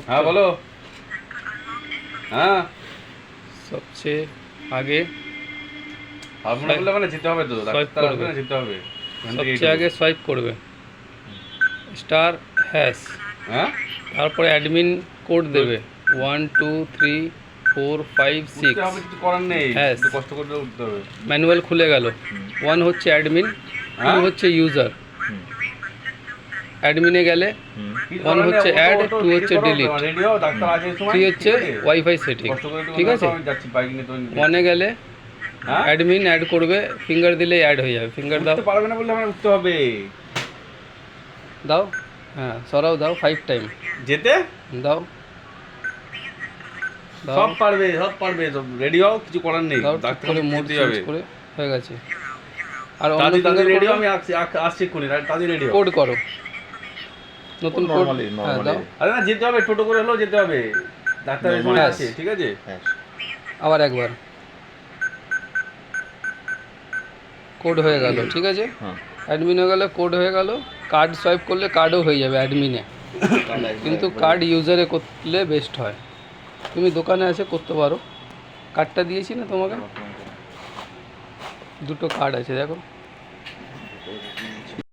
हाँ बोलो। हाँ সবচেয়ে আগে আপনার বললে মানে যেতে হবে তো, Swipe ডাক্তার আসবে করবে। না, যেতে হবে এখান থেকে সবচেয়ে আগে সোয়াইপ করবে স্টার হ্যাশ, হ্যাঁ তারপরে অ্যাডমিন কোড দেবে 1 2 3 4 5 উঠতে 6। হবে, কিছু করার নেই, হ্যাঁ। একটু কষ্ট করে উঠতে হবে। ম্যানুয়াল খুলে গেল। 1 হচ্ছে অ্যাডমিন, 2 হ্যাঁ? হচ্ছে ইউজার। অ্যাডমিনে গেলে কি 1 করার নেই, হচ্ছে ও তো- অ্যাড, ও তো 2 ready হচ্ছে করো, ডিলিট, ready হও, ডাক্তার আসে এই সময়, 3 ঠিক হচ্ছে আছে? Wifi setting. কষ্ট করে একটু ঠিক নাও, আছে, আমি যাচ্ছি বাইক নিয়ে, তুমি 1-এ গেলে হ্যাঁ অ্যাডমিন অ্যাড করবে, ফিঙ্গার দিলেই অ্যাড হয়ে যাবে। ফিঙ্গার দাও, উঠতে পারবে না বললে আমার উঠতে হবে। দাও, হ্যাঁ সরাও, দাও 5 টাইম, যেতে দাও দাও সব পারবে, সব পারবে, রেডি হও, কিছু করার নেই, দাও, ঠিক ডাক্তার করে মোড যেতেই চেঞ্জ হবে। করে হয়ে গেছে। আর অন্য দাদি দাদি ফিঙ্গার রেডি হও, করো, আমি আসছি এক্ষুনি, দাদি রেডি হও। কোড করো, নতুন কোড। নরমালি হ্যাঁ দাও, আরে না, যেতে হবে, টোটো করে হলেও যেতে হবে, ডাক্তার এই সময় Yes. আছে, ঠিক আছে? হ্যাঁ আবার একবার কোড হয়ে গেল। ঠিক আছে, হ্যাঁ অ্যাডমিন হয়ে গেলে কোড হয়ে গেল। কার্ড সোয়াইপ করলে কার্ডও হয়ে যাবে অ্যাডমিনে, কিন্তু কার্ড ইউজারে করলে বেস্ট হয়। তুমি দোকানে এসে করতে পারো, কার্ডটা দিয়েছি না তোমাকে, দুটো কার্ড আছে দেখো।